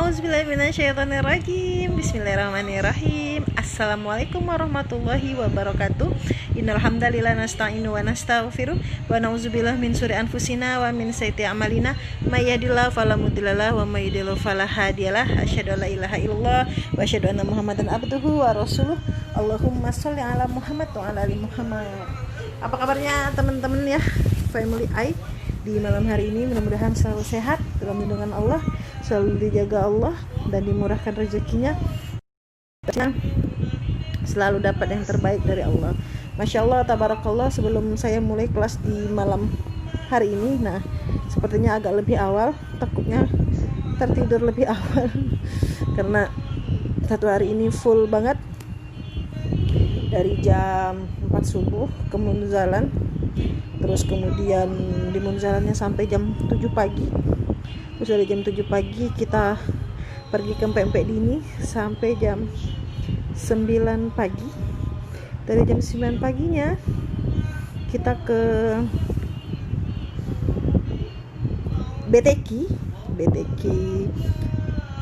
A'udzubillahiminasyaitonirrajim. Bismillahirrahmanirrahim. Assalamualaikum warahmatullahi wabarakatuh. Innal hamdalillah nasta'inu wa nastaghfiruh wa na'udzubillahi min syururi anfusina wa min sayyiati a'malina may yahdihillahu fala mudhillalah wa may yudhlil fala hadiyalah. Asyhadu an la ilaha illallah wa asyhadu anna Muhammadan abduhu wa rasuluh. Allahumma sholli ala Muhammad wa ala ali Muhammad. Apa kabarnya teman-teman ya, family I di malam hari ini? Mudah-mudahan selalu sehat dalam lindungan Allah, selalu dijaga Allah dan dimurahkan rezekinya, selalu dapat yang terbaik dari Allah. Masya Allah, tabarakallah. Sebelum saya mulai kelas di malam hari ini, nah sepertinya agak lebih awal, takutnya tertidur lebih awal karena satu hari ini full banget dari jam 4 subuh ke Munzalan, terus kemudian di Munzalannya sampai jam 7 pagi. Terus dari jam 7 pagi kita pergi ke Empek-Empek Dini sampai jam 9 pagi. Dari jam 9 paginya kita ke BTQ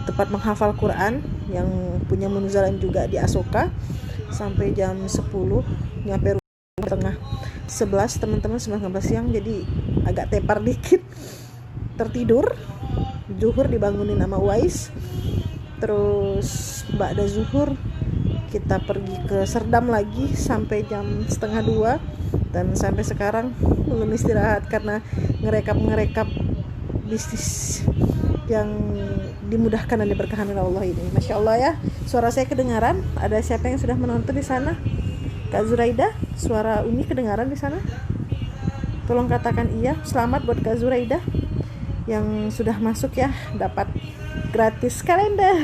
tempat menghafal Quran yang punya Munzalan juga di Asoka, sampai jam 10, nyampe rumah tengah 11 teman-teman, 11 siang, jadi agak tepar dikit, tertidur. Zuhur dibangunin sama Wais, terus ba'da zuhur kita pergi ke Serdam lagi sampai jam setengah 2, dan sampai sekarang belum istirahat karena ngerekap bisnis yang dimudahkan dan diberkahi oleh Allah ini. Masya Allah ya, suara saya kedengaran. Ada siapa yang sudah menonton di sana? Kak Zuraida, suara Umi kedengaran di sana? Tolong katakan iya. Selamat buat Kak Zuraida yang sudah masuk ya, dapat gratis kalender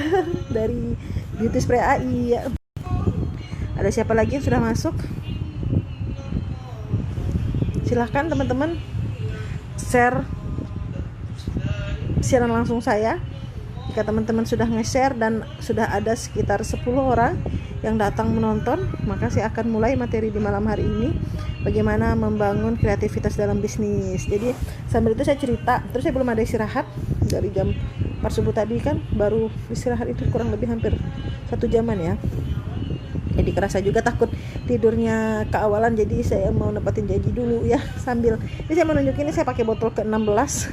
dari Beauty Spray AI ya. Ada siapa lagi yang sudah masuk? Silahkan teman-teman share siaran langsung saya. Jika teman-teman sudah nge-share dan sudah ada sekitar 10 orang yang datang menonton, maka saya akan mulai materi di malam hari ini, bagaimana membangun kreativitas dalam bisnis. Jadi sambil itu saya cerita, terus saya belum ada istirahat dari jam 4 subuh tadi, kan baru istirahat itu kurang lebih hampir 1 jaman ya. Jadi kerasa juga takut tidurnya keawalan, jadi saya mau nepatin janji dulu ya. Sambil ini saya mau nunjukin, ini saya pakai botol ke-16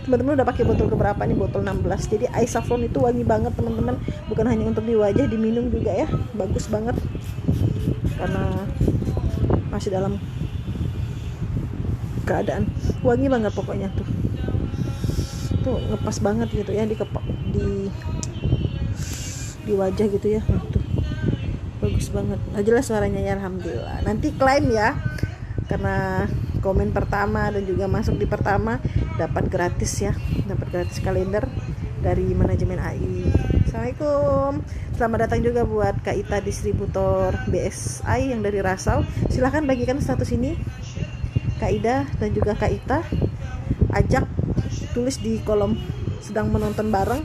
teman-teman udah pakai botol keberapa nih? Botol 16. Jadi Ice Saffron itu wangi banget teman-teman, bukan hanya untuk di wajah, diminum juga ya, bagus banget karena masih dalam keadaan wangi banget pokoknya tuh ngepas banget gitu ya di wajah gitu ya. Tuh bagus banget. Nah, jelas suaranya ya, alhamdulillah. Nanti klaim ya, karena komen pertama dan juga masuk di pertama dapat gratis ya, dapat gratis kalender dari manajemen AI. Assalamualaikum. Selamat datang juga buat Kak Ita, distributor BSI yang dari Rasau. Silahkan bagikan status ini Kak Ida dan juga Kak Ita, ajak, tulis di kolom sedang menonton bareng,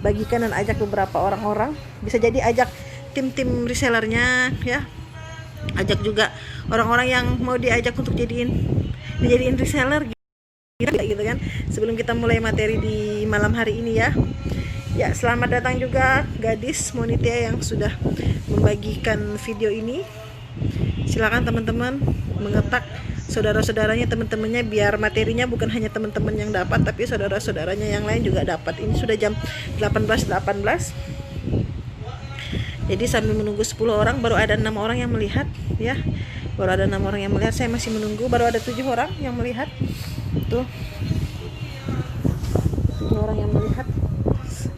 bagikan dan ajak beberapa orang-orang. Bisa jadi ajak tim resellernya ya, ajak juga orang-orang yang mau diajak untuk dijadiin reseller gitu kan. Sebelum kita mulai materi di malam hari ini ya, selamat datang juga gadis Monitia yang sudah membagikan video ini. Silakan teman-teman mengetak saudara-saudaranya, teman-temannya, biar materinya bukan hanya teman-teman yang dapat, tapi saudara-saudaranya yang lain juga dapat. Ini sudah jam 18.18. Jadi sambil menunggu 10 orang, baru ada 6 orang yang melihat ya. Baru ada 6 orang yang melihat, saya masih menunggu. Baru ada 7 orang yang melihat. Tuh 7 orang yang melihat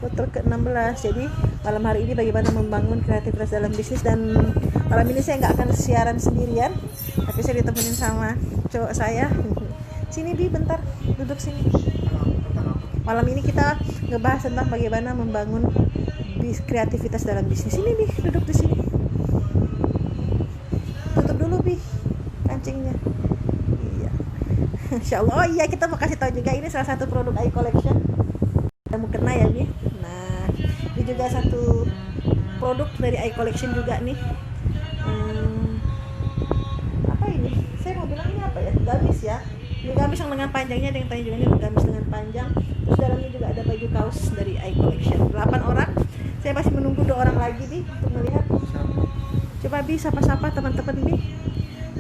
botol ke-16. Jadi malam hari ini bagaimana membangun kreativitas dalam bisnis. Dan malam ini saya nggak akan siaran sendirian, tapi saya ditemenin sama cowok saya. Sini Bi, bentar, duduk sini. Malam ini kita ngebahas tentang bagaimana membangun kreativitas dalam bisnis. Ini Bi, duduk di sini. Tutup dulu Bi kancingnya. Iya. Insyaallah. Oh iya, kita mau kasih tahu juga, ini salah satu produk AI Collection. Kamu kena ya Bi. Nah, ini juga satu produk dari AI Collection juga nih. Apa ini? Saya mau bilang ini apa ya? Gamis ya. Ini gamis yang lengan panjangnya, ada yang tanya juga, ini gamis lengan panjang. Terus dalamnya juga ada baju kaos dari I Collection. 8 orang. Saya masih menunggu 2 orang lagi nih untuk melihat. Coba Bi sapa-sapa teman-teman Bi.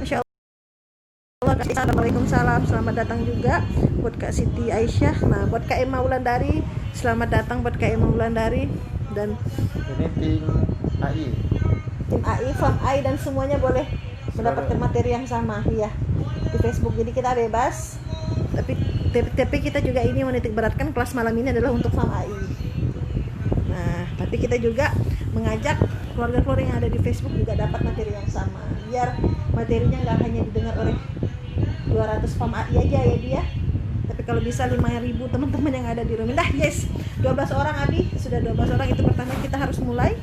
Masya Allah. Assalamualaikum, salam, selamat datang juga buat Kak Siti Aisyah. Nah, buat Kak Emma Wulandari, selamat datang buat Kak Emma Wulandari. Dan ini tim AI, Farm AI, dan semuanya boleh mendapatkan materi yang sama ya di Facebook. Jadi kita bebas, tapi kita juga ini menitik beratkan kelas malam ini adalah untuk Farm AI. Nah, tapi kita juga mengajak keluarga-keluarga yang ada di Facebook juga dapat materi yang sama, biar materinya nggak hanya didengar oleh 200 Farm AI aja ya dia, tapi kalau bisa 5.000 teman-teman yang ada di rumah. Dah, yes, 12 orang Abi, sudah 12 orang. Itu pertama kita harus mulai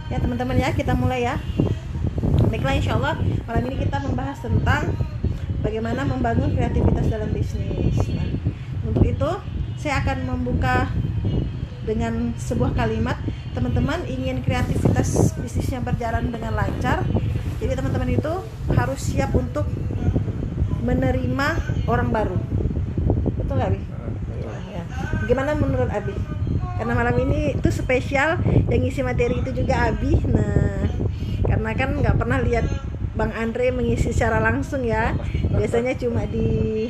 ya teman-teman ya, kita mulai ya. Baiklah, insya Allah malam ini kita membahas tentang bagaimana membangun kreativitas dalam bisnis. Nah, untuk itu saya akan membuka dengan sebuah kalimat. Teman-teman ingin kreativitas bisnisnya berjalan dengan lancar, jadi teman-teman itu harus siap untuk menerima orang baru. Betul nggak, Abi? Ya. Gimana menurut Abi? Karena malam ini itu spesial, yang ngisi materi itu juga Abi. Nah, karena kan nggak pernah lihat Bang Andre mengisi secara langsung ya, biasanya cuma di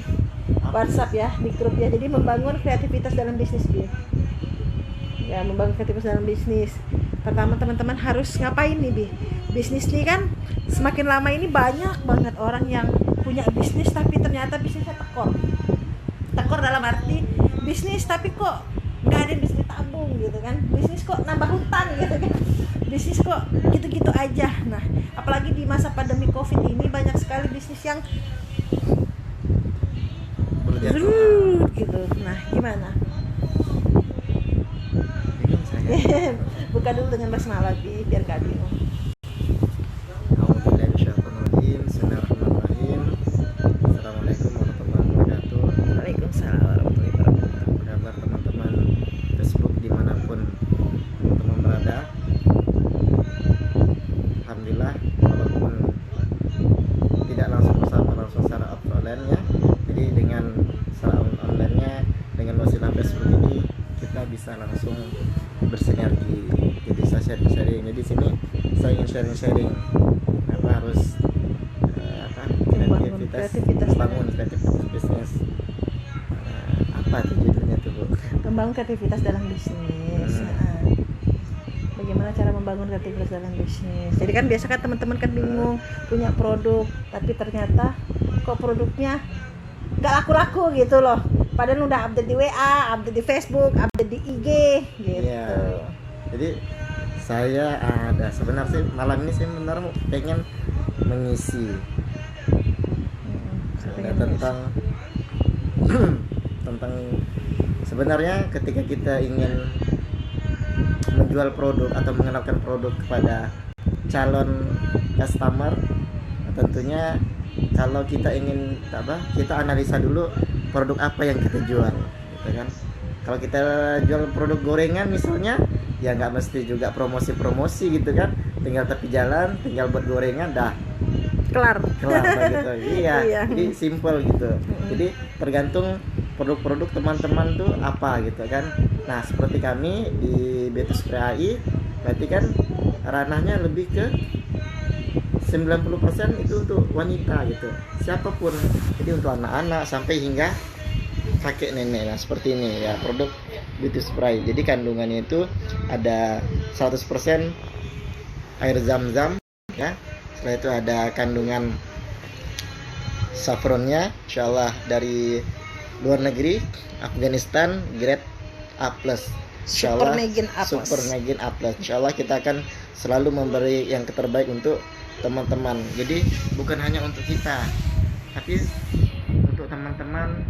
WhatsApp ya, di grup ya. Jadi membangun kreativitas dalam bisnis Bi. Ya, membangun kreativitas dalam bisnis. Pertama teman-teman harus ngapain nih Bi? Bisnis nih kan semakin lama ini banyak banget orang yang punya bisnis tapi ternyata bisnisnya tekor dalam arti bisnis tapi kok nggak ada yang bisa ditabung gitu kan, bisnis kok nambah hutang gitu kan, bisnis kok gitu-gitu aja. Nah, apalagi di masa pandemi COVID ini banyak sekali bisnis yang gitu. Nah, gimana? Buka dulu dengan basmalah biar gak bingung. Bismillahirrahmanirrahim. Assalamualaikum warahmatullahi wabarakatuh. Waalaikumsalam warahmatullahi wabarakatuh. Apa kabar teman-teman Facebook dimanapun teman-teman berada? Alhamdulillah, walaupun tidak langsung bersama, langsung secara offline ya. Jadi dengan secara online-nya, dengan wasilah Facebook ini kita bisa langsung bersinergi. Jadi saya sharing-sharing. Jadi sini saya ingin sharing apa harus kreativitas, bangun kreativitas bisnis. Apa tuh judulnya tuh Bu? Membangun kreativitas dalam bisnis. Bagaimana cara membangun kreativitas dalam bisnis? Jadi kan biasa kan teman-teman kan bingung punya produk, tapi ternyata kok produknya nggak laku-laku gitu loh. Padahal udah update di WA, update di Facebook, update di IG gitu. Ya, jadi saya ada sebenarnya malam ini saya benar pengen mengisi tentang sebenarnya ketika kita ingin menjual produk atau mengenalkan produk kepada calon customer, tentunya kalau kita ingin kita analisa dulu produk apa yang kita jual gitu kan. Kalau kita jual produk gorengan misalnya, ya nggak mesti juga promosi gitu kan, tinggal tepi jalan, tinggal buat gorengan dah kelar gitu. Iya. Jadi simple gitu. Jadi tergantung produk-produk teman-teman tuh apa gitu kan. Nah, seperti kami di Betus AI berarti kan ranahnya lebih ke 90% itu untuk wanita gitu, siapapun. Jadi untuk anak-anak sampai hingga kakek nenek. Nah, seperti ini ya produk beauty spray. Jadi kandungannya itu ada 100% air zam-zam ya. Setelah itu ada kandungan saffronnya, insyaallah dari luar negeri, Afghanistan, grade A+. Insyaallah Super Negin A+. Insyaallah kita akan selalu memberi yang terbaik untuk teman-teman. Jadi bukan hanya untuk kita, tapi untuk teman-teman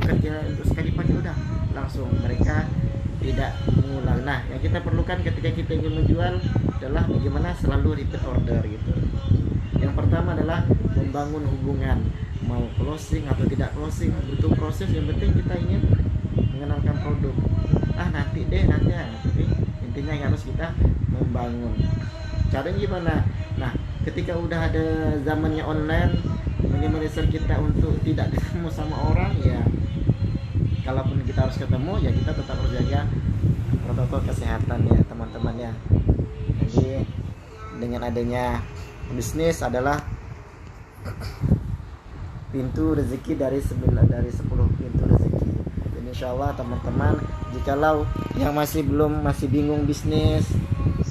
kerja untuk sekali pakai udah langsung, mereka tidak mengulang. Nah, yang kita perlukan ketika kita ingin menjual adalah bagaimana selalu repeat order gitu. Yang pertama adalah membangun hubungan, mau closing atau tidak closing butuh proses, yang penting kita ingin mengenalkan produk. Nanti tapi intinya yang harus kita membangun. Caranya gimana? Nah, ketika udah ada zamannya online, minimalisir kita untuk tidak ketemu sama orang ya, kalaupun kita harus ketemu ya kita tetap harus jaga protokol kesehatan ya teman-teman ya. Jadi dengan adanya bisnis adalah pintu rezeki dari 10 pintu rezeki. Jadi insya Allah teman-teman, jikalau yang masih bingung bisnis,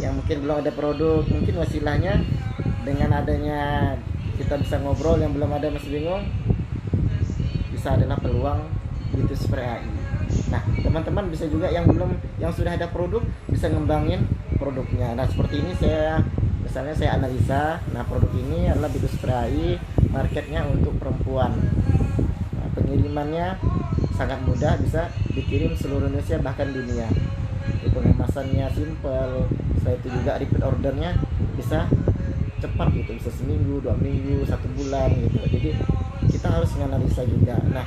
yang mungkin belum ada produk, mungkin wasilahnya dengan adanya kita bisa ngobrol, yang belum ada masih bingung, bisa adalah peluang Beauty Spray AI. Nah teman-teman bisa juga yang sudah ada produk bisa ngembangin produknya. Nah seperti ini misalnya saya analisa, nah produk ini adalah Beauty Spray AI, marketnya untuk perempuan. Nah, pengirimannya sangat mudah, bisa dikirim seluruh Indonesia bahkan dunia. Pengemasannya simple, setelah itu juga repeat ordernya bisa cepat gitu, bisa seminggu, 2 minggu, 1 bulan gitu. Jadi kita harus menganalisa juga. Nah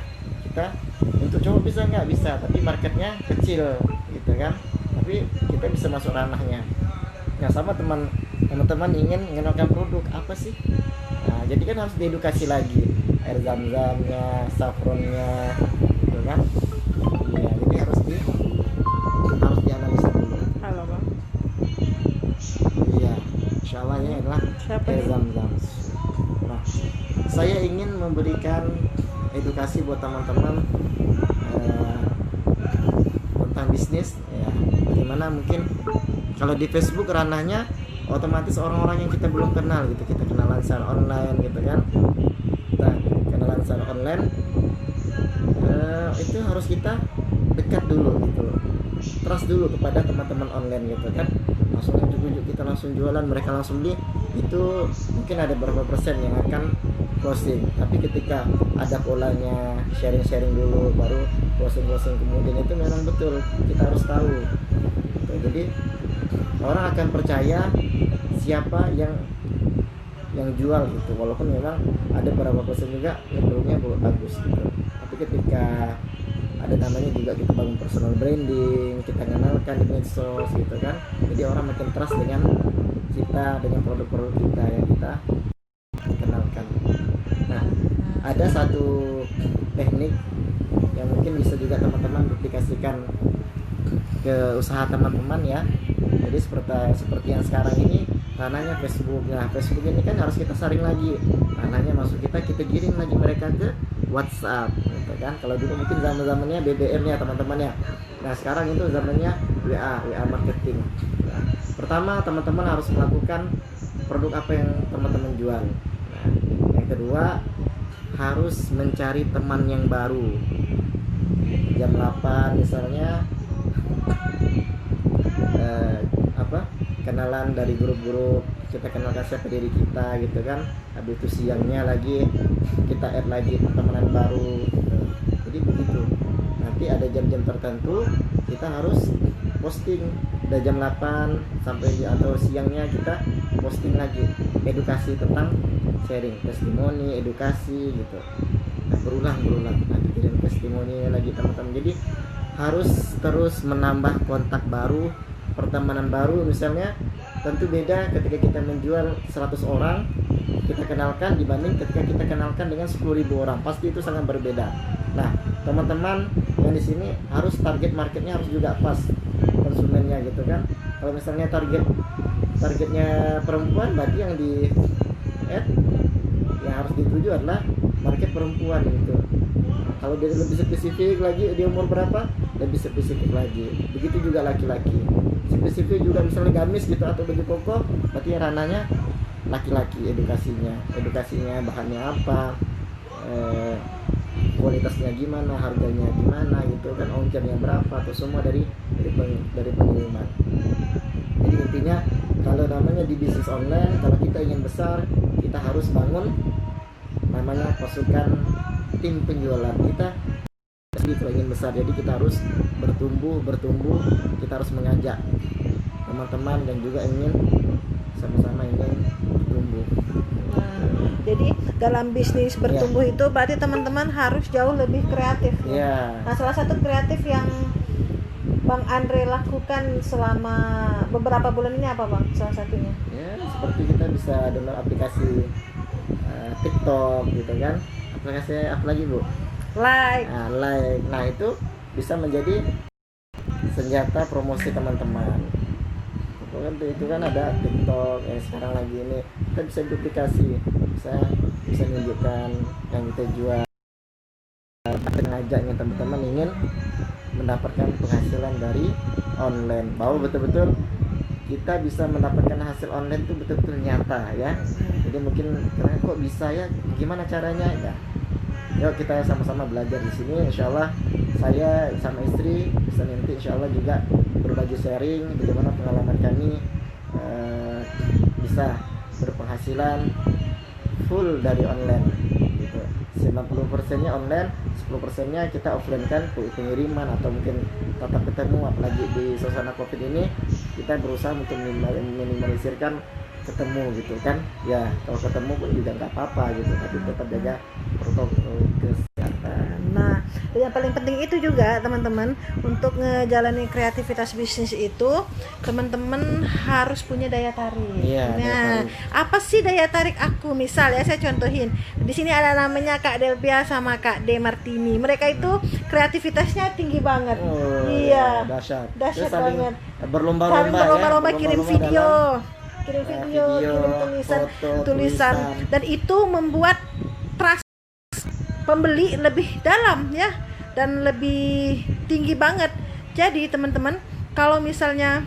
kita untuk cowok bisa nggak bisa, tapi marketnya kecil gitu kan, tapi kita bisa masuk ranahnya. Nah sama teman-teman ingin mengenalkan produk apa sih? Nah jadi kan harus diedukasi lagi, air zam-zamnya, saffronnya gitu kan. Iya, jadi harus dianalisa dulu. Halo bang. Iya, insyaallah ini adalah air zam-zam. Nah saya ingin memberikan edukasi buat teman-teman tentang bisnis ya. Bagaimana mungkin kalau di Facebook ranahnya otomatis orang-orang yang kita belum kenal gitu, kita kenalan secara online gitu kan. Nah kenalan secara online itu harus kita dekat dulu gitu, trust dulu kepada teman-teman online gitu kan. Langsung ujuk-ujuk kita langsung jualan, mereka langsung beli, itu mungkin ada beberapa persen yang akan closing. Tapi ketika ada polanya, sharing dulu baru closing, kemudian itu memang betul, kita harus tahu gitu. Jadi orang akan percaya siapa yang jual gitu, walaupun memang ada beberapa persen juga yang produknya bagus gitu. Tapi ketika ada namanya juga kita bangun personal branding, kita kenalkan di medsos gitu kan, jadi orang makin trust dengan kita, dengan produk-produk kita yang kita kenalkan. Nah ada satu teknik yang mungkin bisa juga teman-teman duplikasikan ke usaha teman-teman ya. Jadi seperti yang sekarang ini ranahnya Facebook. Nah Facebook ini kan harus kita saring lagi, ranahnya masuk kita kirim lagi mereka ke WhatsApp gitu kan. Kalau dulu mungkin zamannya BBM ya teman-teman ya. Nah sekarang itu zamannya WA marketing. Nah, pertama teman-teman harus melakukan produk apa yang teman-teman jual. Nah, yang kedua harus mencari teman yang baru. Jam 8 misalnya kenalan dari grup-grup, kita kenalkan siapa diri kita gitu kan. Habis itu siangnya lagi kita add lagi pertemanan baru gitu. Jadi begitu, nanti ada jam-jam tertentu kita harus posting, dari jam 8 sampai atau siangnya kita posting lagi edukasi tentang sharing, testimoni, edukasi gitu. Nah, berulang nanti kirim testimoni lagi teman-teman. Jadi harus terus menambah kontak baru, pertemanan baru. Misalnya tentu beda ketika kita menjual 100 orang kita kenalkan dibanding ketika kita kenalkan dengan 10.000 orang, pasti itu sangat berbeda. Nah teman-teman yang di sini harus target marketnya harus juga pas, konsumennya gitu kan. Kalau misalnya targetnya perempuan, berarti yang di add yang harus dituju adalah market perempuan gitu. Kalau dia lebih spesifik lagi, dia umur berapa, lebih spesifik lagi. Begitu juga laki-laki, spesifik juga, misalnya gamis gitu atau baju koko, berarti ranahnya laki-laki. Edukasinya bahannya apa, kualitasnya gimana, harganya gimana gitu kan, ongkirnya berapa, atau semua dari pengiriman. Jadi intinya kalau namanya di bisnis online, kalau kita ingin besar, kita harus bangun namanya pasukan tim penjualan kita. Jadi kalau ingin besar, jadi kita harus bertumbuh, kita harus mengajak teman-teman dan juga ingin sama-sama ingin bertumbuh. Nah, jadi dalam bisnis bertumbuh itu berarti teman-teman harus jauh lebih kreatif. Nah, salah satu kreatif yang Bang Andre lakukan selama beberapa bulan ini apa Bang? Salah satunya? Ya, seperti kita bisa download aplikasi TikTok gitu kan. Aplikasi apa lagi Bu? Like. Nah itu bisa menjadi senjata promosi teman-teman. Itu kan ada TikTok yang sekarang lagi ini, kita bisa duplikasi, bisa menunjukkan yang kita jual, mengajaknya teman-teman ingin mendapatkan penghasilan dari online, bahwa betul-betul kita bisa mendapatkan hasil online itu betul-betul nyata ya. Jadi mungkin kok bisa ya, gimana caranya ya, yuk kita sama-sama belajar di sini. Insyaallah saya sama istri bisa nanti insyaallah juga berbagi sharing bagaimana pengalaman kami bisa berpenghasilan full dari online gitu. 90%-nya online, 10%-nya kita offline kan, pengiriman atau mungkin tatap ketemu. Apalagi di suasana Covid ini kita berusaha untuk minimalisirkan ketemu gitu kan ya. Kalau ketemu pun juga nggak apa-apa gitu, tapi tetap jaga protokol kesehatan. Nah, yang paling penting itu juga teman-teman, untuk ngejalanin kreativitas bisnis itu teman-teman harus punya daya tarik. Iya, Nah, apa sih daya tarik aku? Misal ya, saya contohin. Di sini ada namanya Kak Delpia sama Kak De Martini. Mereka itu kreativitasnya tinggi banget. Iya. Dahsyat banget. Berlomba-lomba kirim video. Kirim tulisan dan itu membuat trust pembeli lebih dalam ya, dan lebih tinggi banget. Jadi teman-teman, kalau misalnya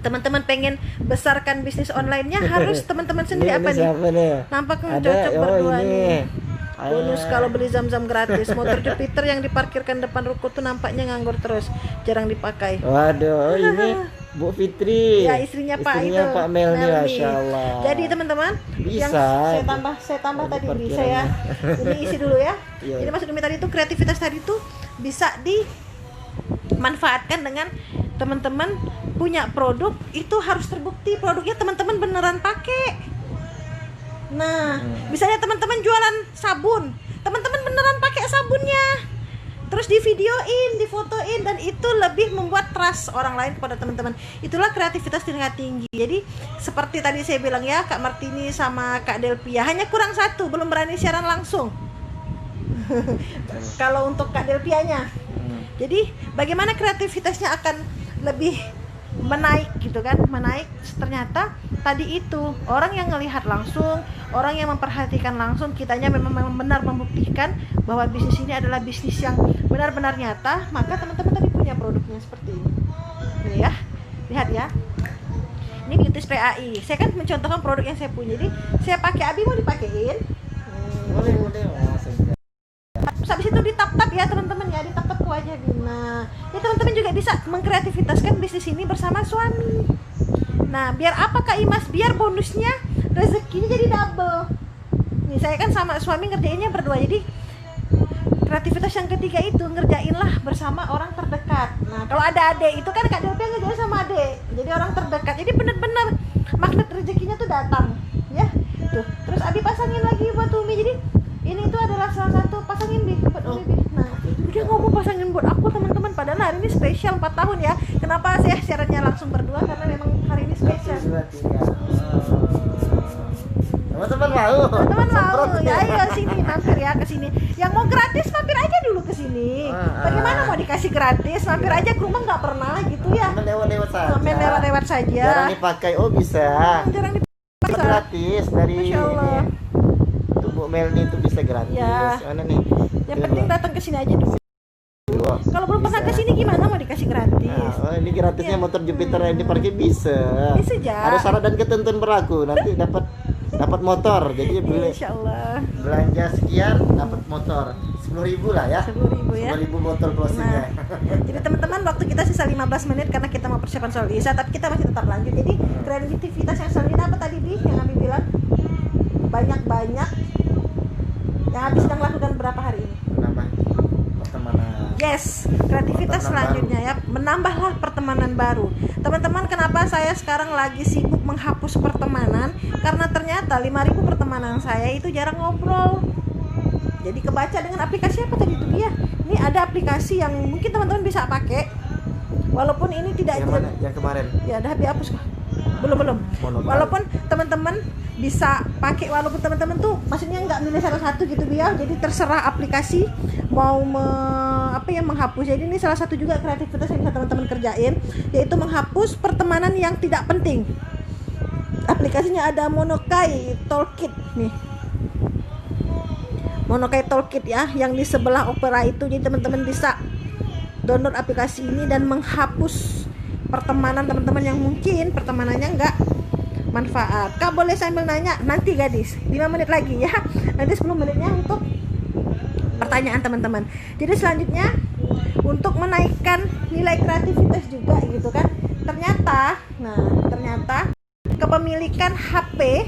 teman-teman pengen besarkan bisnis online-nya, harus teman-teman sendiri apa nih? Nampaknya cocok berdua nih. Bonus kalau beli Zam-Zam gratis. Motor Jupiter yang diparkirkan depan ruko tuh nampaknya nganggur terus, jarang dipakai. Waduh, ini Bu Fitri. Ya, istrinya Pak Melni, masyaallah. Jadi teman-teman, yang saya tambah tadi bisa ya. Ini isi dulu ya. Jadi maksud Umi tadi itu kreativitas tadi itu bisa dimanfaatkan dengan teman-teman punya produk, itu harus terbukti produknya teman-teman beneran pakai. Nah, misalnya teman-teman jualan sabun, teman-teman beneran pakai sabunnya, terus divideoin, difotoin, dan itu lebih membuat trust orang lain kepada teman-teman. Itulah kreativitas tingkat tinggi. Jadi seperti tadi saya bilang ya, Kak Martini sama Kak Delpia hanya kurang satu, belum berani siaran langsung. Kalau untuk Kak Delpianya, jadi bagaimana kreativitasnya akan lebih menaik gitu kan, menaik. Ternyata tadi itu orang yang ngelihat langsung, orang yang memperhatikan langsung, kitanya memang benar membuktikan bahwa bisnis ini adalah bisnis yang benar-benar nyata, maka teman-teman tadi punya produknya seperti ini. Ini ya, lihat ya, ini beauty spray AI. Saya kan mencontohkan produk yang saya punya. Jadi saya pakai, Abi mau dipakein. Boleh. Terus habis itu ditap-tap ya teman-teman ya, ditap-tap ke wajah Bina. Ya teman-teman juga bisa mengkreativitaskan bisnis ini bersama suami. Nah, biar apa Kak Imas? Biar bonusnya rezekinya jadi double. Nih, saya kan sama suami ngerjainnya berdua. Jadi kreativitas yang ketiga itu ngerjainlah bersama orang terdekat. Nah, kalau ada adik itu kan Kak Delpia ngerjain sama adik. Jadi orang terdekat. Jadi benar-benar magnet rezekinya tuh datang, ya. Tuh. Terus Abi pasangin lagi buat Umi. Jadi ini itu adalah salah satu, pasangin buat Umi. Nah, dia ngomong pasangin buat aku teman-teman. Padahal hari ini spesial 4 tahun ya. Kenapa saya siarannya langsung berdua? Karena memang hari ini spesial. Teman-teman mau. Ya ayo sini, mampir ya ke sini. Yang mau gratis mampir aja dulu ke sini. Bagaimana mau dikasih gratis? Mampir aja ke rumah, nggak pernah gitu ya. Lewat-lewat saja. Lewat-lewat saja. Jarang dipakai, bisa. Jarang dipakai. Gratis dari Masya Allah. Bu Melni itu bisa gratis. Ya. Mana nih? Yang penting datang ke sini aja dulu. Kalau belum pernah ke sini gimana mau dikasih gratis? Nah, ini gratisnya ya. Motor Jupiter yang diparkir bisa. Bisa aja. Ada syarat dan ketentuan berlaku. Nanti dapat motor. Jadi Insyaallah. Belanja sekian dapat motor. 10.000 lah ya. 10.000 ya. 10.000 botol closingnya. Nah, jadi teman-teman, waktu kita sisa 15 menit karena kita mau persiapan soal Isa, tapi kita masih tetap lanjut. Jadi kreativitas yang selanjutnya apa tadi Bi? Yang Abi bilang banyak-banyak. Yang Abi sedang lakukan berapa hari ini? Menambah pertemanan. Yes, kreativitas selanjutnya ya, menambahlah pertemanan baru. Teman-teman, kenapa saya sekarang lagi sibuk menghapus pertemanan? Karena ternyata 5.000 pertemanan saya itu jarang ngobrol. Jadi kebaca dengan aplikasi apa tadi itu dia? Ini ada aplikasi yang mungkin teman-teman bisa pakai. Walaupun ini tidak yang mana? Yang kemarin? Ya, udah dihapus kok. Belum. Monokali. Walaupun teman-teman bisa pakai, walaupun teman-teman tuh maksudnya nggak milih salah satu gitu ya. Jadi terserah aplikasi mau menghapus. Jadi ini salah satu juga kreativitas yang bisa teman-teman kerjain, yaitu menghapus pertemanan yang tidak penting. Aplikasinya ada Monokai Toolkit nih. Monokai Toolkit ya, yang di sebelah Opera itu. Jadi teman-teman bisa download aplikasi ini dan menghapus pertemanan teman-teman yang mungkin pertemanannya nggak manfaat. Kak boleh sambil nanya nanti gadis, 5 menit lagi ya, nanti 10 menitnya untuk pertanyaan teman-teman. Jadi selanjutnya untuk menaikkan nilai kreativitas juga gitu kan, ternyata kepemilikan HP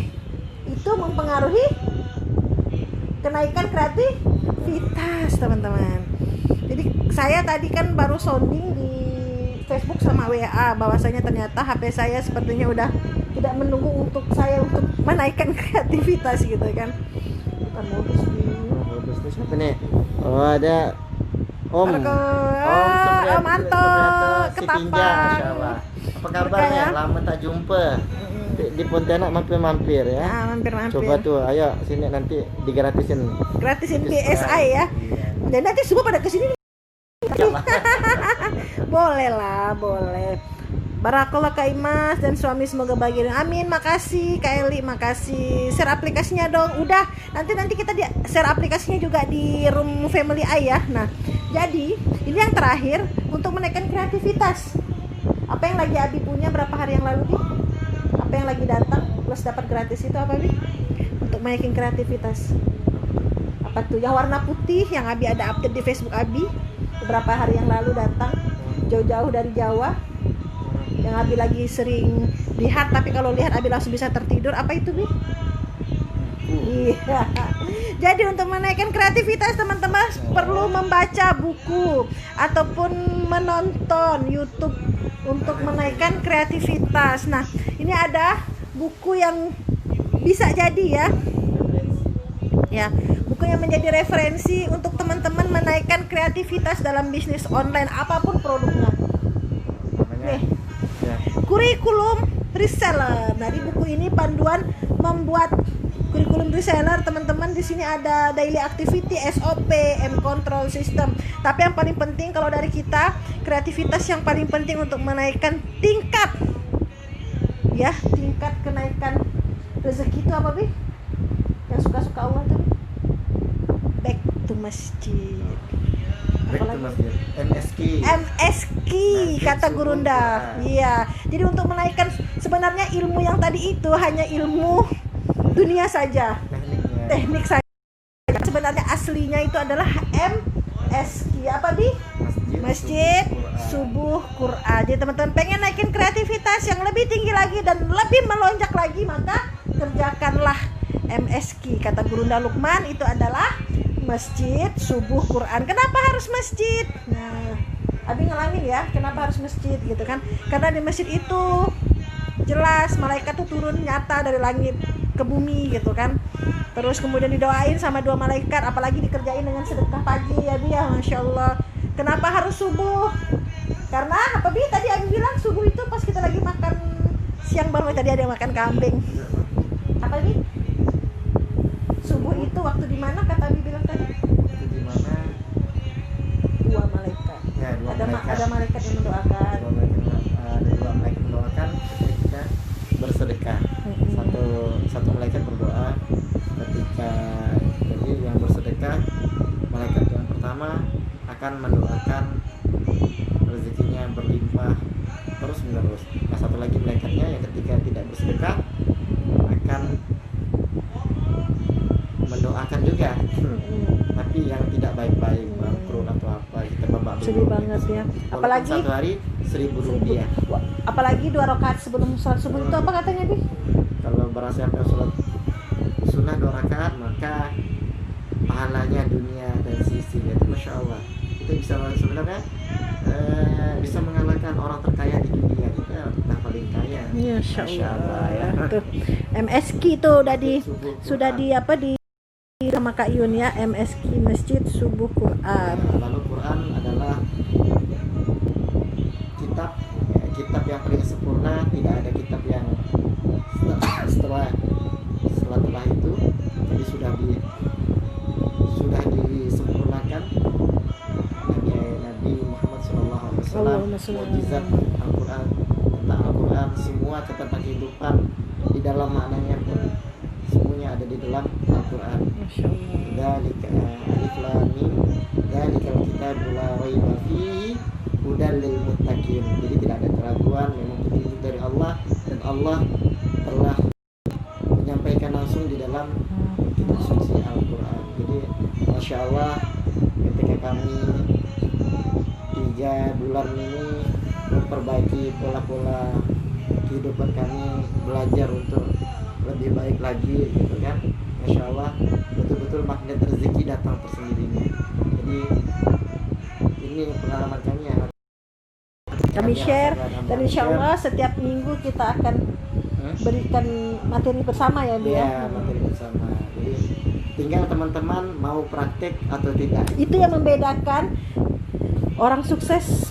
itu mempengaruhi kenaikan kreativitas teman-teman. Jadi saya tadi kan baru sounding di Facebook sama WA bahwasanya ternyata HP saya sepertinya udah tidak menunggu untuk saya untuk menaikkan kreativitas gitu kan. Kita modus Modus siapa nih? Oh ada Om. Om Anto Ketapang. Apa kabarnya? Lama tak jumpa. Di Pontianak mampir ya. Mampir. Coba tuh, ayo sini nanti digratisin. Gratisin PSI ya. Dan nanti semua pada kesini. boleh. Barakallah Kak Imas dan suami semoga bahagia. Amin. Makasih Kak Eli, makasih. Share aplikasinya dong. Udah, nanti kita share aplikasinya juga di Room Family Eye ya. Nah, jadi ini yang terakhir untuk menaikkan kreativitas. Apa yang lagi Abi punya berapa hari yang lalu, Bi? Apa yang lagi datang plus dapat gratis itu apa, Bi? Untuk menaikkan kreativitas. Apa tuh? Yang warna putih yang Abi ada update di Facebook Abi beberapa hari yang lalu datang jauh-jauh dari Jawa, yang Abi lagi sering lihat, tapi kalau lihat Abi langsung bisa tertidur. Apa itu, Bi? Iya. Jadi untuk menaikkan kreativitas teman-teman perlu membaca buku ataupun menonton YouTube untuk menaikkan kreativitas. Nah, ini ada buku yang bisa jadi ya, buku yang menjadi referensi untuk teman-teman menaikkan kreativitas dalam bisnis online apapun produknya. Nih, kurikulum reseller. Nah, di buku ini panduan membuat kurikulum reseller teman-teman. Di sini ada daily activity, SOP, control system. Tapi yang paling penting kalau dari kita, kreativitas yang paling penting untuk menaikkan tingkat kenaikan rezeki itu apa, Bi? Yang suka-suka Allah tuh, back to masjid. MSK kata Gurunda. Iya. Jadi untuk menaikkan, sebenarnya ilmu yang tadi itu hanya ilmu dunia saja, teknik saja. Sebenarnya aslinya itu adalah MSK apa, Bi? Masjid Subuh Quran. Jadi teman-teman pengen naikin kreativitas yang lebih tinggi lagi dan lebih melonjak lagi, maka kerjakanlah MSK. Kata Gurunda Lukman itu adalah Masjid Subuh Quran. Kenapa harus masjid? Nah, Abi ngelangin ya, kenapa harus masjid gitu kan? Karena di masjid itu jelas malaikat tuh turun nyata dari langit ke bumi gitu kan. Terus kemudian didoain sama 2 malaikat, apalagi dikerjain dengan sedekah pagi ya, Bi ya, Masya Allah. Kenapa harus subuh? Karena apa, Bi? Tadi Abi bilang subuh itu pas kita lagi makan siang bareng, tadi ada yang makan kambing. Apa, Bi? Subuh itu waktu di mana kata Abi bilang tadi? Waktu di mana? 2 malaikat. Ya, Ada malaikat yang mendoakan. Ada 2 malaikat mendoakan ketika kita bersedekah. Satu malaikat berdoa ketika jadi yang bersedekah, malaikat yang pertama akan mendoakan rezekinya berlimpah terus menerus. Nah, satu lagi malaikatnya yang ketika tidak bersedekah akan mendoakan juga, tapi yang tidak baik-baik, bangkrut atau apa, kita babak belur. Sedih banget ya. Apalagi satu hari 1.000 rupiah. Apalagi 2 rakaat sebelum sholat subuh itu apa katanya, Bi? Kalau berasa sholat sunnah 2 rakaat, maka pahalanya dunia dan sisi itu Masya Allah. Kita bisa sebenarnya bisa mengalahkan orang terkaya di dunia. Kita paling kaya. Masya Allah ya. Tuh, MSK itu sudah di sama Kak Yun ya, MSK Masjid Subuh Quran. Lalu Quran adalah kitab yang paling sempurna, tidak ada kitab yang setelah itu. Jadi sudah disempurnakan Nabi Muhammad SAW, mukjizat Al-Quran, tentang Al-Quran, semua tentang kehidupan di dalam maknanya pun semuanya ada di dalam Al-Quran. Dzalika alif lam mim, dzalikal kitabu la raiba fihi hudal lil muttaqin. Jadi tidak ada keraguan, memang petunjuk dari Allah, dan Allah telah menyampaikan langsung di dalam kitab suci Al-Quran. Jadi Masya Allah, ketika kami 3 bulan ini memperbaiki pola-pola kehidupan kami, belajar untuk lebih baik lagi gitu kan, Masya Allah, betul-betul magnet rezeki datang tersendirinya. Jadi ini pengalaman kami yang kami share, dan insya Allah setiap minggu kita akan berikan materi bersama ya Bu ya. Materi bersama. Jadi tinggal teman-teman mau praktek atau tidak. Itu yang membedakan orang sukses,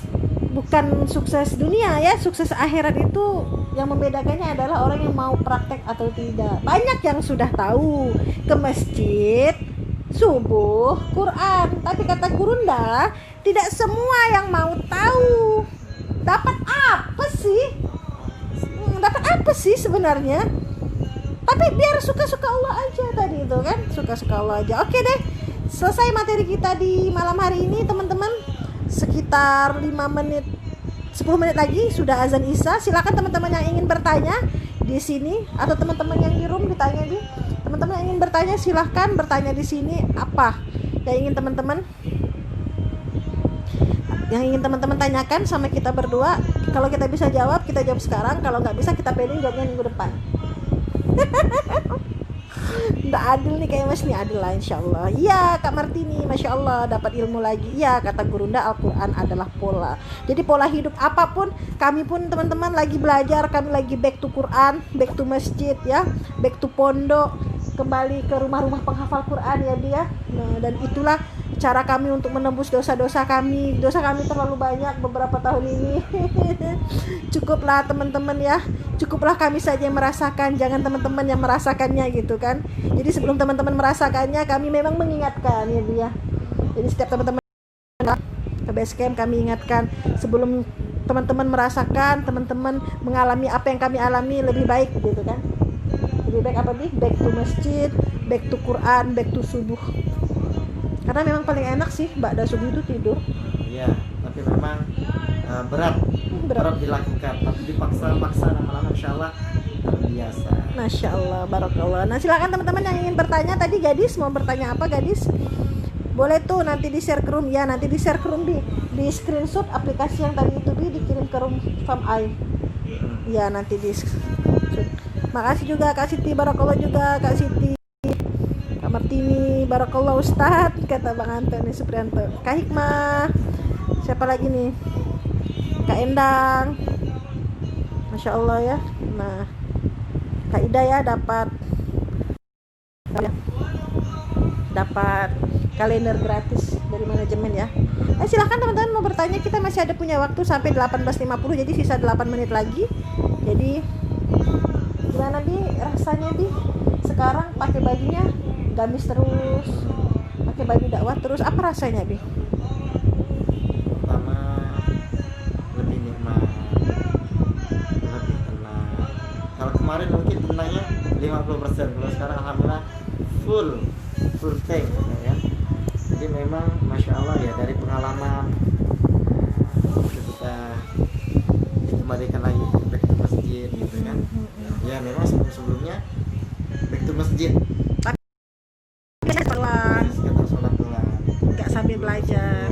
bukan sukses dunia ya, sukses akhirat itu yang membedakannya adalah orang yang mau praktek atau tidak. Banyak yang sudah tahu ke masjid, subuh, Quran, tapi kata Gurunda, tidak semua yang mau tahu. Dapat apa sih? Dapat apa sih sebenarnya? Tapi biar suka-suka Allah aja tadi itu kan, suka-suka Allah aja. Oke deh, selesai materi kita di malam hari ini teman-teman. Sekitar 10 menit lagi sudah azan Isya. Silakan teman-teman yang ingin bertanya di sini, atau teman-teman yang di room ditanya di. Teman-teman yang ingin bertanya silahkan bertanya di sini. Apa yang ingin teman-teman tanyakan sama kita berdua. Kalau kita bisa jawab, kita jawab sekarang. Kalau nggak bisa, kita pending jawabnya minggu depan. Nggak adil nih kayak Mas nih, adil lah insya Allah. Iya Kak Martini, Masya Allah dapat ilmu lagi. Iya kata Gurunda, Al-Quran adalah pola. Jadi pola hidup apapun, kami pun teman-teman lagi belajar, kami lagi back to Quran, back to masjid ya, back to pondok, kembali ke rumah-rumah penghafal Quran ya dia. Nah, dan itulah cara kami untuk menembus dosa-dosa kami. Dosa kami terlalu banyak beberapa tahun ini. Cukuplah teman-teman ya, cukuplah kami saja yang merasakan, jangan teman-teman yang merasakannya gitu kan. Jadi sebelum teman-teman merasakannya, kami memang mengingatkan ya dia. Jadi setiap teman-teman ke base camp kami ingatkan, sebelum teman-teman merasakan, teman-teman mengalami apa yang kami alami, lebih baik gitu kan. Lebih baik apa nih? Back to masjid, back to Quran, back to subuh. Karena memang paling enak sih ba'da subuh itu tidur. Iya, tapi memang berat dilakukan, tapi dipaksa-paksa lama-lama insya Allah terbiasa. Masya Allah, barakallah. Nah silakan teman-teman yang ingin bertanya. Tadi gadis mau bertanya apa gadis? Boleh tuh nanti di share ke room ya, nanti di share ke room di screenshot aplikasi yang tadi itu dikirim ke room Fam I. Ya nanti di screenshot. Makasih juga Kak Siti, barakallah juga Kak Siti. Kak Martini, barakallah Ustaz, kata Bang Antoni Suprianto. Kak Hikmah, siapa lagi nih? Kak Endang, Masya Allah ya. Nah Kak Ida ya dapat kalender gratis dari manajemen ya. Silahkan teman-teman mau bertanya, kita masih ada punya waktu sampai 18.50, jadi sisa 8 menit lagi. Jadi gimana Bi rasanya Bi sekarang pakai bajunya gamis terus, pakai baju dakwah terus, apa rasanya Bi? Pertama lebih nikmat, lebih tenang. Kalau kemarin mungkin tenangnya 50%, kalau sekarang alhamdulillah full tank ya. Jadi memang Masya Allah ya, dari pengalaman kita dikembalikan lagi back to masjid gitu kan. Ya memang sebelumnya back to masjid sholat pelan, nggak sambil belajar.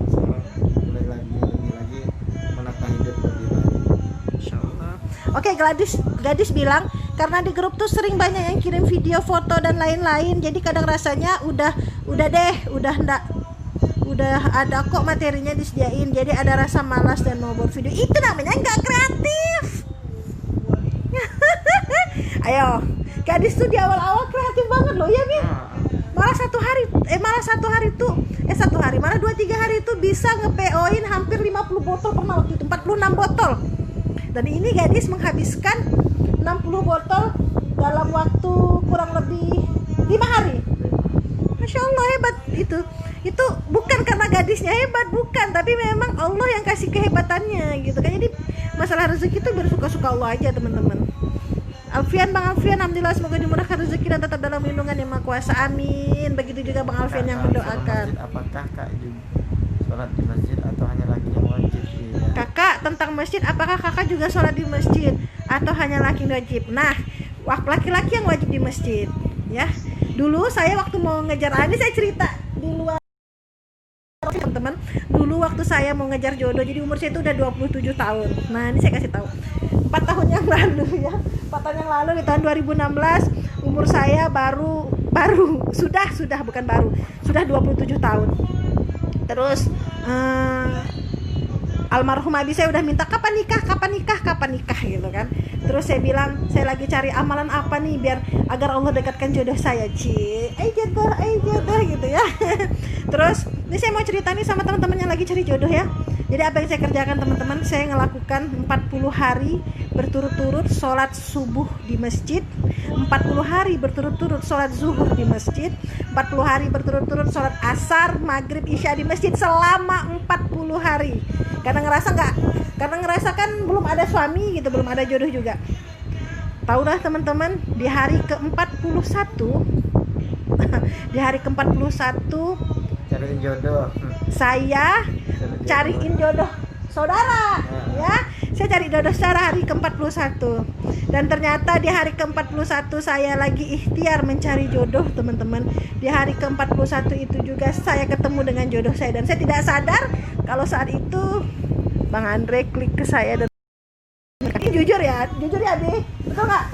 Sekarang mulai lagi menata hidup lebih baik. Insya Allah. Oke, gadis bilang karena di grup tuh sering banyak yang kirim video, foto dan lain-lain. Jadi kadang rasanya udah ada kok materinya disediain. Jadi ada rasa malas dan mau buat video. Itu namanya nggak kreatif. Ayo, gadis tuh di awal-awal kreatif banget loh ya Bi. malah malah 2-3 hari itu bisa nge-PO-in hampir 50 botol pernah waktu itu, 46 botol. Dan ini gadis menghabiskan 60 botol dalam waktu kurang lebih 5 hari. Masya Allah, hebat itu bukan karena gadisnya hebat, bukan, tapi memang Allah yang kasih kehebatannya gitu kan. Jadi masalah rezeki itu bersuka-suka Allah aja teman-teman. Bang Alfian, alhamdulillah semoga dimurahkan rezeki dan tetap dalam lindungan Yang Maha Kuasa, amin. Begitu juga Bang Alfian yang mendoakan. Apakah Kak juga sholat di masjid atau hanya laki yang wajib? Kakak, tentang masjid, apakah kakak juga sholat di masjid atau hanya laki yang wajib? Nah, laki-laki yang wajib di masjid ya. Dulu saya waktu mau ngejar, ini saya cerita di luar teman-teman. Dulu waktu saya mau ngejar jodoh, jadi umur saya itu udah 27 tahun. Nah, ini saya kasih tahu. 4 tahun yang lalu ya. 4 tahun yang lalu di tahun 2016 umur saya sudah 27 tahun. Terus almarhum abi saya udah minta kapan nikah gitu kan. Terus saya bilang saya lagi cari amalan apa nih biar agar Allah dekatkan jodoh saya, jodoh gitu ya. Terus ini saya mau cerita nih sama teman-teman yang lagi cari jodoh ya. Jadi apa yang saya kerjakan teman-teman, saya ngelakukan 40 hari berturut-turut sholat subuh di masjid, 40 hari berturut-turut sholat zuhur di masjid, 40 hari berturut-turut sholat asar, maghrib, isya di masjid selama 40 hari. Karena ngerasa kan belum ada suami gitu, belum ada jodoh juga. Tahulah teman-teman, di hari ke-41 cariin jodoh. Saya cariin jodoh saudara ya. Saya cari jodoh saudara hari ke-41. Dan ternyata di hari ke-41 saya lagi ikhtiar mencari jodoh teman-teman. Di hari ke-41 itu juga saya ketemu dengan jodoh saya. Dan saya tidak sadar kalau saat itu Bang Andre klik ke saya. Dan ini jujur ya Abi, betul nggak?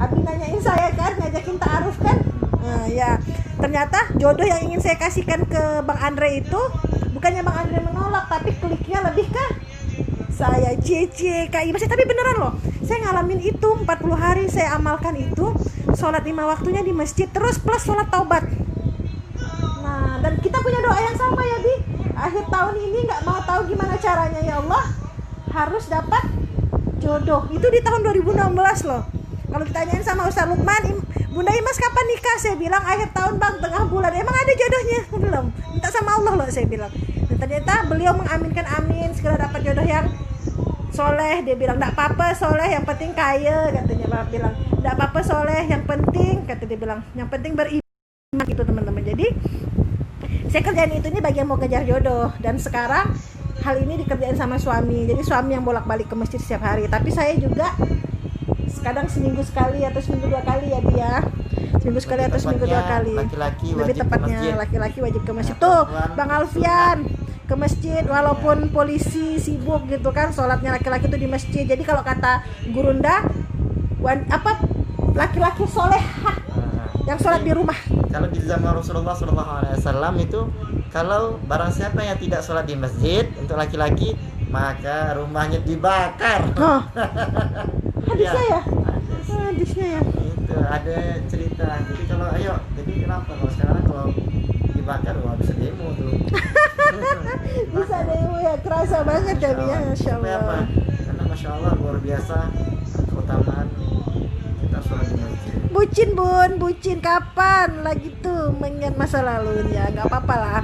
Abi nanyain saya kan, ngajakin ta'aruf kan. Nah ya, ternyata jodoh yang ingin saya kasihkan ke Bang Andre itu, bukannya Bang Andre menolak, tapi kliknya lebih ke saya. Kak Imas, tapi beneran loh, saya ngalamin itu 40 hari saya amalkan itu, sholat 5 waktunya di masjid, terus plus sholat taubat. Nah, dan kita punya doa yang sama ya Bi. Akhir tahun ini nggak mau tahu gimana caranya, ya Allah harus dapat jodoh. Itu di tahun 2016 loh. Kalau ditanyain sama Ustaz Lukman, Bunda Imas kapan nikah? Saya bilang akhir tahun Bang, tengah bulan. Emang ada jodohnya? Belum. Minta sama Allah loh, saya bilang. Dan ternyata beliau mengaminkan, amin, segera dapat jodoh yang soleh. Dia bilang enggak apa-apa soleh, yang penting kaya, katanya. Bapak bilang enggak apa-apa soleh, yang penting, kata dia bilang, yang penting beriman gitu teman-teman. Jadi saya kerjain itu ini bagian mau kejar jodoh. Dan sekarang hal ini dikerjain sama suami. Jadi suami yang bolak-balik ke masjid setiap hari. Tapi saya juga kadang seminggu sekali atau seminggu 2 kali ya dia. Seminggu sekali atau seminggu 2 kali. Lebih tepatnya laki-laki wajib ke masjid. Tuh Bang Alfian ke masjid walaupun polisi sibuk gitu kan, sholatnya laki-laki tuh di masjid. Jadi kalau kata Gurunda, laki-laki solehah yang sholat di rumah. Kalau di zaman Rasulullah SAW itu, kalau barang siapa yang tidak sholat di masjid untuk laki-laki, maka rumahnya dibakar. Oh. Hadisnya ya? Hadisnya ya? Itu ada cerita. Jadi jadi kenapa kalau sekarang kalau dibakar, bisa demo tuh. Bisa demo ya, kerasa banget ya Bi, Masya Allah. Karena Masya Allah luar biasa keutamaan kita sholat di masjid. Bucin kapan lagi tuh mengingat masa lalu ya, nggak apa-apa lah.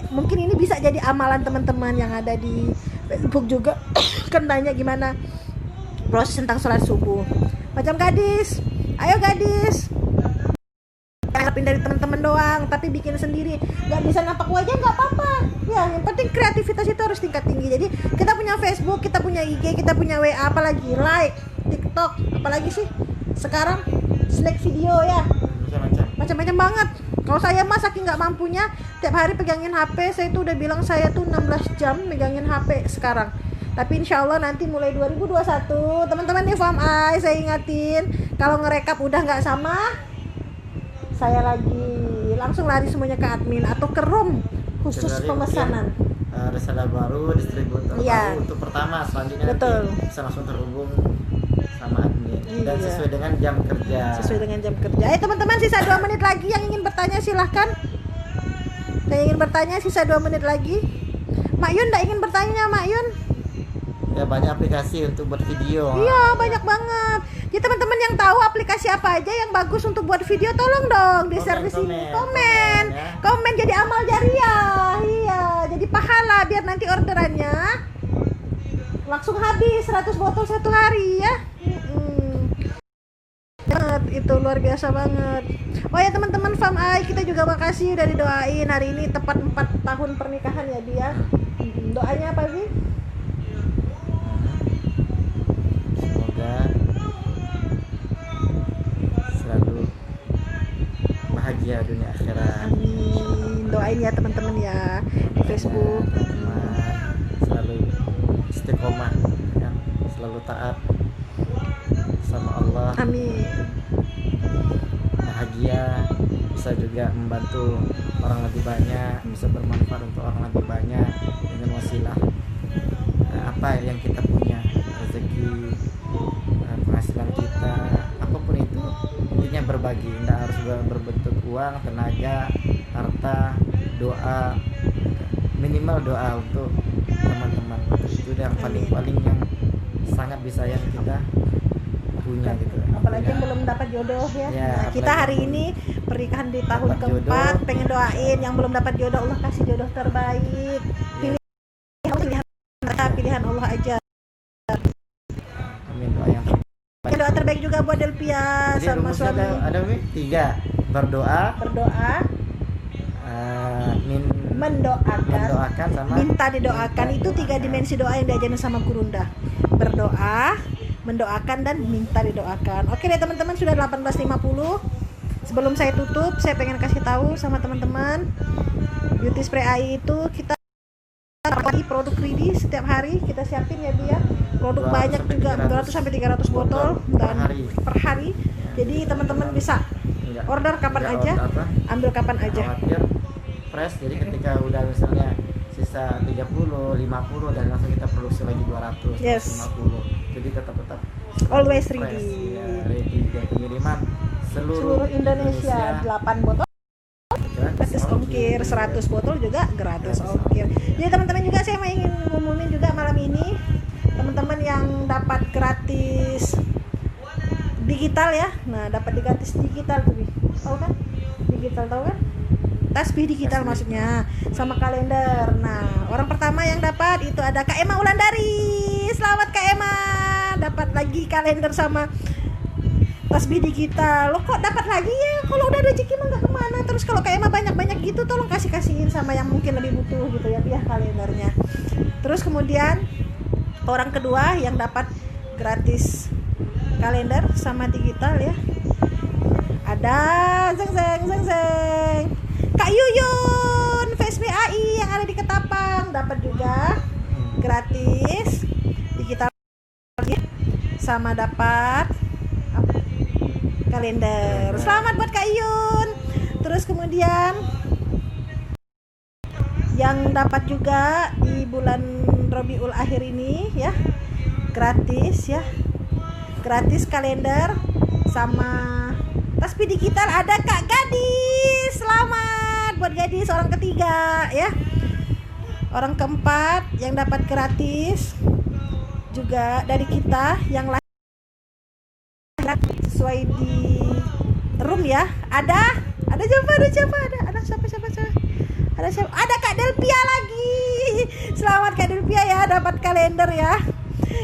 Mungkin ini bisa jadi amalan teman-teman yang ada di Facebook juga. Kan nanya gimana proses tentang sholat subuh. Macam gadis, ayo gadis, harapin dari teman-teman doang, tapi bikin sendiri. Gak bisa nampak wajah nggak apa-apa. Ya, yang penting kreativitas itu harus tingkat tinggi. Jadi kita punya Facebook, kita punya IG, kita punya WA, apalagi like, TikTok, apalagi sih sekarang snack video ya. Macam-macam banget. Kalau saya mah saking nggak mampunya, tiap hari pegangin HP. Saya tuh udah bilang saya tuh 16 jam megangin HP sekarang. Tapi insya Allah nanti mulai 2021 teman-teman nih FAMI, saya ingatin kalau ngerekap udah nggak sama, saya lagi langsung lari semuanya ke admin atau ke room khusus pemesanan. Reseller baru, distributor baru untuk pertama, selanjutnya betul. Nanti bisa langsung terhubung sama admin dan Iya. sesuai dengan jam kerja. Sesuai dengan jam kerja. Teman-teman, sisa 2 menit lagi yang ingin bertanya silahkan. Yang ingin bertanya sisa 2 menit lagi. Mak Yun enggak ingin bertanya, Mak Yun? Ya banyak aplikasi untuk buat video. Iya, banyak banget. Jadi teman-teman yang tahu aplikasi apa aja yang bagus untuk buat video, tolong dong di-share di sini. Komen. Ya. Komen jadi amal jariah. Iya, jadi pahala biar nanti orderannya langsung habis 100 botol satu hari ya. Banget, itu luar biasa banget. Oh ya teman-teman Fam Ai, kita juga makasih udah didoain. Hari ini tepat 4 tahun pernikahan ya dia. Doanya apa sih? Semoga selalu bahagia dunia akhirat. Amin. Doain ya teman-teman ya di Facebook. Teman selalu istiqomah ya, selalu taat sama Allah. Amin. Bahagia, bisa juga membantu orang lebih banyak, bisa bermanfaat untuk orang lebih banyak dengan wasilah apa yang kita punya, rezeki, penghasilan kita, apapun itu, intinya berbagi. Tidak harus berbentuk uang, tenaga, harta, doa, minimal doa untuk teman-teman. Itu yang paling yang sangat bisa yang kita punya gitu. Apalagi yang belum dapat jodoh ya. Ya, Nah, kita hari ini pernikahan di tahun dapat keempat, jodoh. pengen doain yang belum dapat jodoh, Allah kasih jodoh terbaik. Pilihan Allah aja. Amin, doa yang terbaik. Doa terbaik juga buat Delpia Jadi sama rumusnya suami. ada 3, berdoa, Berdoa, mendoakan, sama minta didoakan. Itu 3 dimensi doa yang diajarin sama Gurunda. Berdoa, mendoakan, dan minta didoakan. Oke deh teman-teman, sudah 18.50. Sebelum saya tutup, saya pengen kasih tahu sama teman-teman, Beauty Spray AI itu kita lagi produk ready setiap hari kita siapin ya Bi ya. Produk 200 banyak sampai juga, 300 200 sampai 300 botol dan per hari. Jadi teman-teman bisa Enggak. order kapan Enggak aja, order apa, ambil kapan aja. khawatir fresh. Jadi ketika udah misalnya sisa 30, 50 dan langsung kita produksi lagi 200, Yes. 50. Jadi tetap Always fresh, ready. ya, ready. Dan pengiriman Seluruh Indonesia 8 botol gratis ongkir, 100 botol juga gratis ongkir. Jadi teman-teman juga saya mau ingin ngumumin juga malam ini, teman-teman yang dapat gratis digital ya. Nah, dapat gratis digital tuh, Bi. Tahu kan? Digital tahu kan? Tasbih digital maksudnya, sama kalender. Nah, orang pertama yang dapat itu ada Kak Emma Wulandari. Selamat Kak Emma, dapat lagi kalender sama tasbih digital. Lo kok dapat lagi ya? Kalau udah rezeki mah nggak kemana. Terus kalau Kak Emma banyak-banyak gitu, tolong kasihin sama yang mungkin lebih butuh gitu ya, biar kalendernya. Terus kemudian orang kedua yang dapat gratis kalender sama digital ya, ada zeng Kak Yuyun Fesmi AI yang ada di Ketapang, dapat juga gratis digital sama dapat kalender. Selamat buat Kak Yun. Terus kemudian yang dapat juga di bulan Rabiul Akhir ini ya, gratis ya, gratis kalender sama tasbih digital. Ada Kak Gadis. Selamat buat Gadis, orang ketiga ya. Orang keempat yang dapat gratis juga dari kita yang lain sesuai di room ya. Ada siapa ada Kak Delpia lagi. Selamat Kak Delpia ya, dapat kalender ya.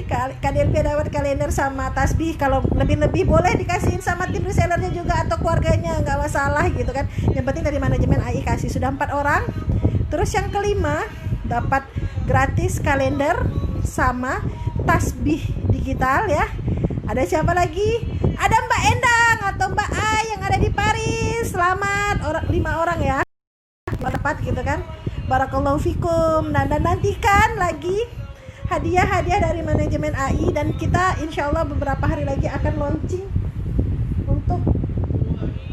Kak Delpia dapat kalender sama tasbih. Kalau lebih boleh dikasihin sama tim resellernya juga atau keluarganya, nggak masalah gitu kan. Yang penting dari manajemen AI kasih. Sudah 4 orang. Terus yang kelima dapat gratis kalender sama tasbih digital ya. Ada siapa lagi? Ada Mbak Endang atau Mbak Ai yang ada di Paris. Selamat 5 orang ya. Dapat gitu kan. Barakallahu fikum. Dan nantikan lagi hadiah-hadiah dari manajemen AI, dan kita insya Allah beberapa hari lagi akan launching untuk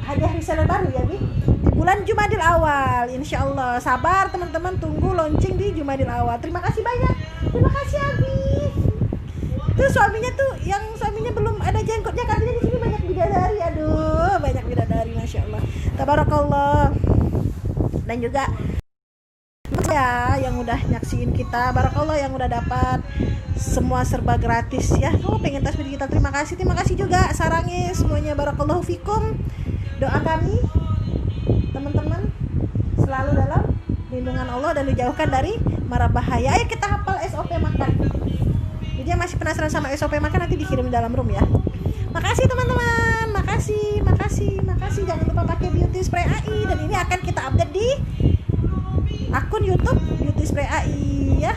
hadiah reseller baru ya Bi, di bulan Jumadil Awal. Insya Allah, sabar teman-teman, tunggu launching di Jumadil Awal. Terima kasih banyak, terima kasih Abi. Tuh suaminya tuh, yang suaminya belum ada jenggotnya, karena di sini banyak bidadari. Aduh, banyak bidadari, masya Allah, tabarakallah. Dan juga ya yang udah nyaksiin kita, barakallah, yang udah dapat semua serba gratis ya. Oh, pengen tasbih digital, terima kasih juga sarangnya semuanya, barakallahu fikum. Doa kami teman-teman selalu dalam lindungan Allah dan dijauhkan dari mara bahaya. Ayo kita hafal SOP makan. Jadi yang masih penasaran sama SOP makan, nanti dikirim dalam room ya. Makasih teman-teman, makasih. Jangan lupa pakai Beauty Spray AI, dan ini akan kita update di akun YouTube Beauty Spray AI ya.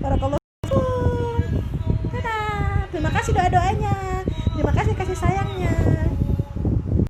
Barakallahu fikum. Dadah. Terima kasih doa-doanya, terima kasih kasih sayangnya.